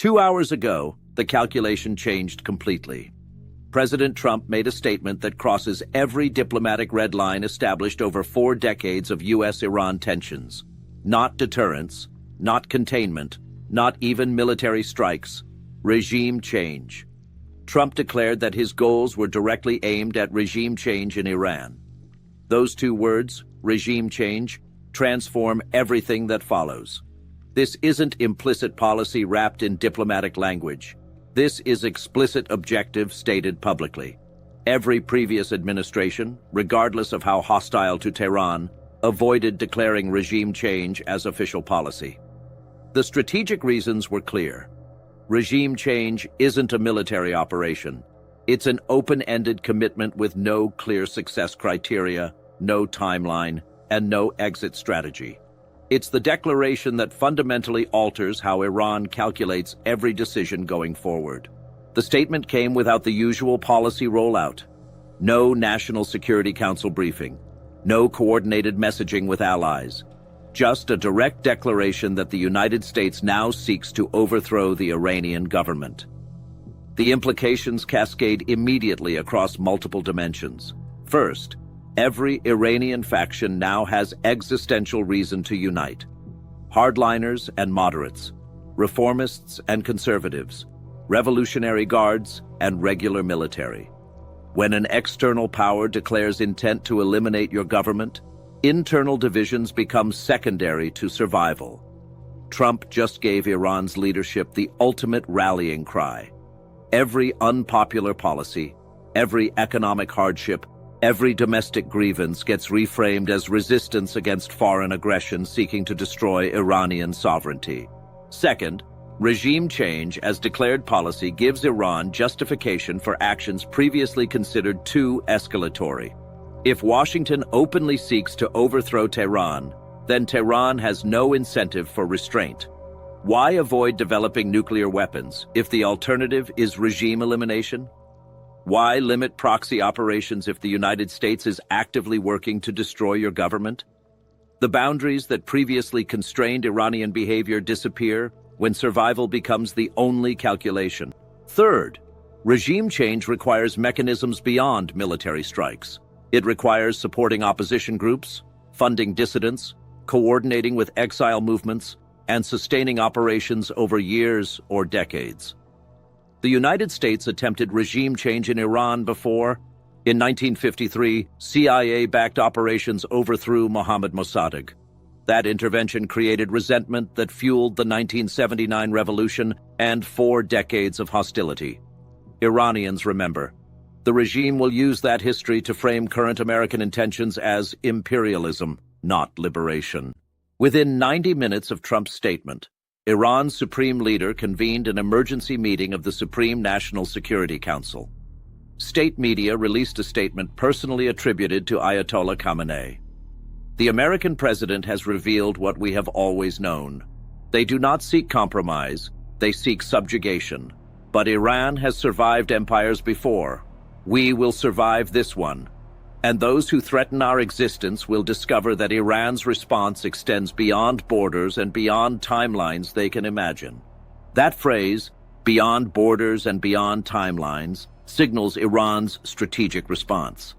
2 hours ago, the calculation changed completely. President Trump made a statement that crosses every diplomatic red line established over 4 decades of U.S.-Iran tensions. Not deterrence, not containment, not even military strikes. Regime change. Trump declared that his goals were directly aimed at regime change in Iran. Those 2 words, regime change, transform everything that follows. This isn't implicit policy wrapped in diplomatic language. This is explicit objective stated publicly. Every previous administration, regardless of how hostile to Tehran, avoided declaring regime change as official policy. The strategic reasons were clear. Regime change isn't a military operation. It's an open-ended commitment with no clear success criteria, no timeline, and no exit strategy. It's the declaration that fundamentally alters how Iran calculates every decision going forward. The statement came without the usual policy rollout. No National Security Council briefing. No coordinated messaging with allies. Just a direct declaration that the United States now seeks to overthrow the Iranian government. The implications cascade immediately across multiple dimensions. First, every Iranian faction now has existential reason to unite. Hardliners and moderates, reformists and conservatives, revolutionary guards and regular military. When an external power declares intent to eliminate your government, internal divisions become secondary to survival. Trump just gave Iran's leadership the ultimate rallying cry. Every unpopular policy, every economic hardship, every domestic grievance gets reframed as resistance against foreign aggression seeking to destroy Iranian sovereignty. Second, regime change as declared policy gives Iran justification for actions previously considered too escalatory. If Washington openly seeks to overthrow Tehran, then Tehran has no incentive for restraint. Why avoid developing nuclear weapons if the alternative is regime elimination? Why limit proxy operations if the United States is actively working to destroy your government? The boundaries that previously constrained Iranian behavior disappear when survival becomes the only calculation. Third, regime change requires mechanisms beyond military strikes. It requires supporting opposition groups, funding dissidents, coordinating with exile movements, and sustaining operations over years or decades. The United States attempted regime change in Iran before. In 1953, CIA-backed operations overthrew Mohammad Mossadegh. That intervention created resentment that fueled the 1979 revolution and 4 decades of hostility. Iranians remember. The regime will use that history to frame current American intentions as imperialism, not liberation. Within 90 minutes of Trump's statement, Iran's supreme leader convened an emergency meeting of the Supreme National Security Council. State media released a statement personally attributed to Ayatollah Khamenei. The American president has revealed what we have always known. They do not seek compromise, they seek subjugation. But Iran has survived empires before. We will survive this one. And those who threaten our existence will discover that Iran's response extends beyond borders and beyond timelines they can imagine. That phrase, beyond borders and beyond timelines, signals Iran's strategic response.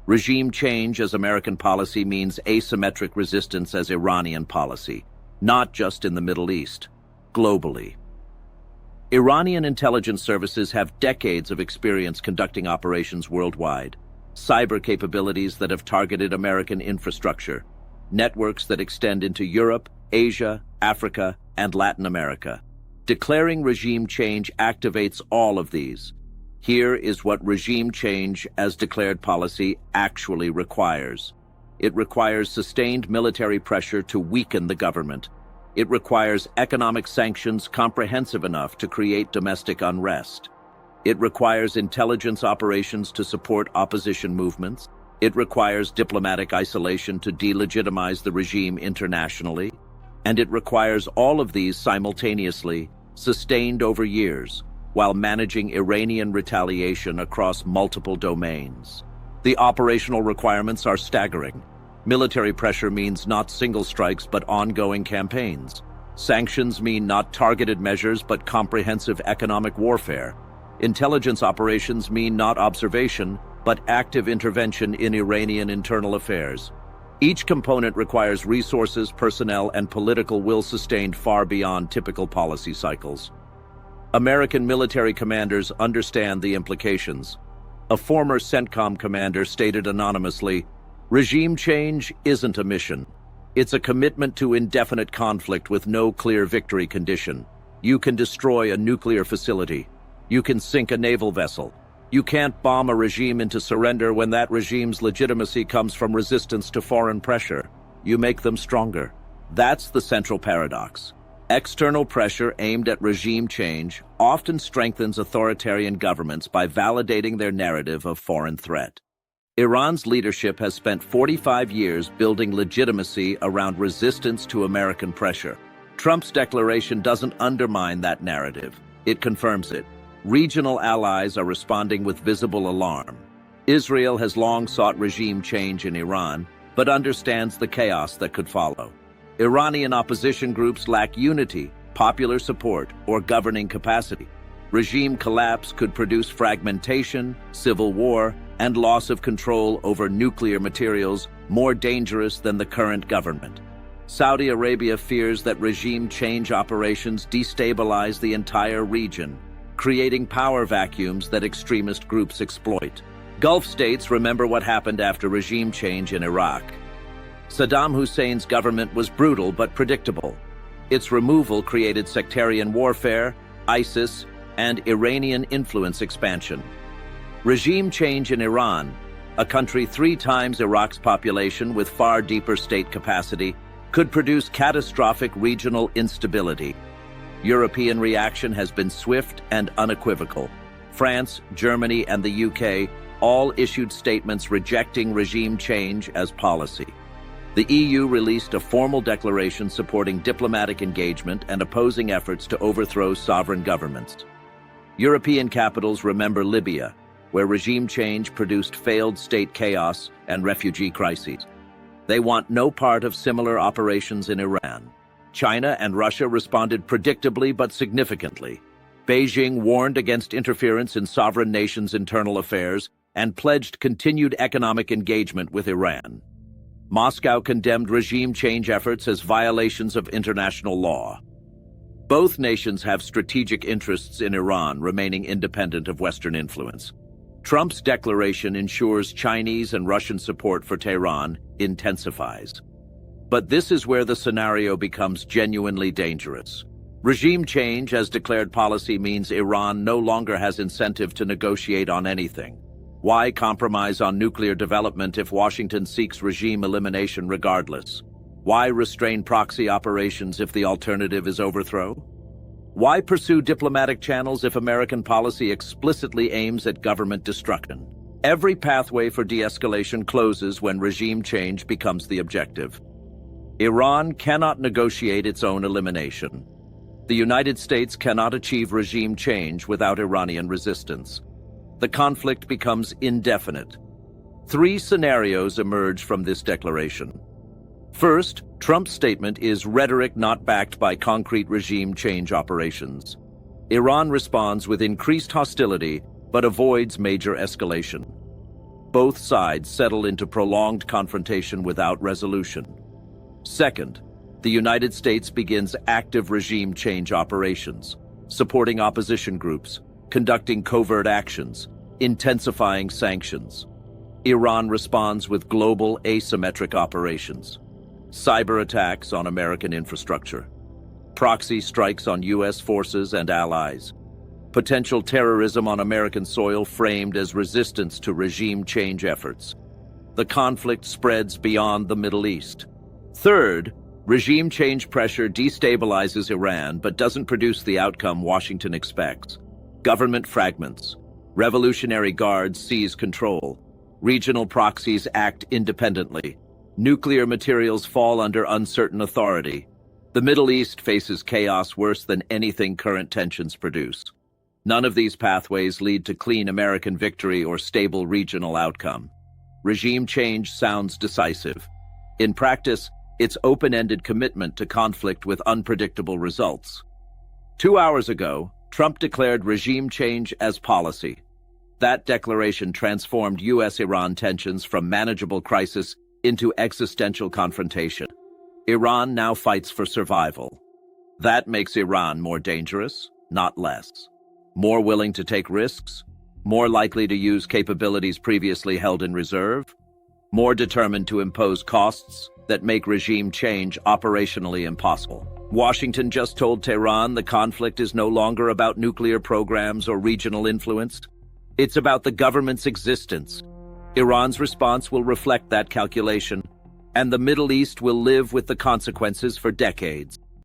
Regime change as American policy means asymmetric resistance as Iranian policy, not just in the Middle East, globally. Iranian intelligence services have decades of experience conducting operations worldwide. Cyber capabilities that have targeted American infrastructure, networks that extend into Europe, Asia, Africa, and Latin America. Declaring regime change activates all of these. Here is what regime change as declared policy actually requires. It requires sustained military pressure to weaken the government. It requires economic sanctions comprehensive enough to create domestic unrest. It requires intelligence operations to support opposition movements. It requires diplomatic isolation to delegitimize the regime internationally. And it requires all of these simultaneously, sustained over years, while managing Iranian retaliation across multiple domains. The operational requirements are staggering. Military pressure means not single strikes but ongoing campaigns. Sanctions mean not targeted measures but comprehensive economic warfare. Intelligence operations mean not observation but active intervention in Iranian internal affairs. Each component requires resources, personnel, and political will sustained far beyond typical policy cycles. American military commanders understand the implications. A former CENTCOM commander stated anonymously, "Regime change isn't a mission. It's a commitment to indefinite conflict with no clear victory condition. You can destroy a nuclear facility. You can sink a naval vessel. You can't bomb a regime into surrender when that regime's legitimacy comes from resistance to foreign pressure. You make them stronger." That's the central paradox. External pressure aimed at regime change often strengthens authoritarian governments by validating their narrative of foreign threat. Iran's leadership has spent 45 years building legitimacy around resistance to American pressure. Trump's declaration doesn't undermine that narrative. It confirms it. Regional allies are responding with visible alarm. Israel has long sought regime change in Iran, but understands the chaos that could follow. Iranian opposition groups lack unity, popular support, or governing capacity. Regime collapse could produce fragmentation, civil war, and loss of control over nuclear materials more dangerous than the current government. Saudi Arabia fears that regime change operations destabilize the entire region, creating power vacuums that extremist groups exploit. Gulf states remember what happened after regime change in Iraq. Saddam Hussein's government was brutal but predictable. Its removal created sectarian warfare, ISIS, and Iranian influence expansion. Regime change in Iran, a country 3 times Iraq's population with far deeper state capacity, could produce catastrophic regional instability. European reaction has been swift and unequivocal. France, Germany, and the UK all issued statements rejecting regime change as policy. The EU released a formal declaration supporting diplomatic engagement and opposing efforts to overthrow sovereign governments. European capitals remember Libya, where regime change produced failed state chaos and refugee crises. They want no part of similar operations in Iran. China and Russia responded predictably but significantly. Beijing warned against interference in sovereign nations' internal affairs and pledged continued economic engagement with Iran. Moscow condemned regime change efforts as violations of international law. Both nations have strategic interests in Iran remaining independent of Western influence. Trump's declaration ensures Chinese and Russian support for Tehran intensifies. But this is where the scenario becomes genuinely dangerous. Regime change as declared policy means Iran no longer has incentive to negotiate on anything. Why compromise on nuclear development if Washington seeks regime elimination regardless? Why restrain proxy operations if the alternative is overthrow? Why pursue diplomatic channels if American policy explicitly aims at government destruction? Every pathway for de-escalation closes when regime change becomes the objective. Iran cannot negotiate its own elimination. The United States cannot achieve regime change without Iranian resistance. The conflict becomes indefinite. 3 scenarios emerge from this declaration. First, Trump's statement is rhetoric not backed by concrete regime change operations. Iran responds with increased hostility but avoids major escalation. Both sides settle into prolonged confrontation without resolution. Second, the United States begins active regime change operations, supporting opposition groups, conducting covert actions, intensifying sanctions. Iran responds with global asymmetric operations. Cyber attacks on American infrastructure, proxy strikes on U.S. forces and allies, potential terrorism on American soil framed as resistance to regime change efforts. The conflict spreads beyond the Middle East. Third, regime change pressure destabilizes Iran but doesn't produce the outcome Washington expects. Government fragments, revolutionary guards seize control, regional proxies act independently, nuclear materials fall under uncertain authority. The Middle East faces chaos worse than anything current tensions produce. None of these pathways lead to clean American victory or stable regional outcome. Regime change sounds decisive. In practice, its open-ended commitment to conflict with unpredictable results. 2 hours ago, Trump declared regime change as policy. That declaration transformed U.S.-Iran tensions from manageable crisis into existential confrontation. Iran now fights for survival. That makes Iran more dangerous, not less. More willing to take risks, more likely to use capabilities previously held in reserve, more determined to impose costs that make regime change operationally impossible. Washington just told Tehran the conflict is no longer about nuclear programs or regional influence. It's about the government's existence. Iran's response will reflect that calculation, and the Middle East will live with the consequences for decades.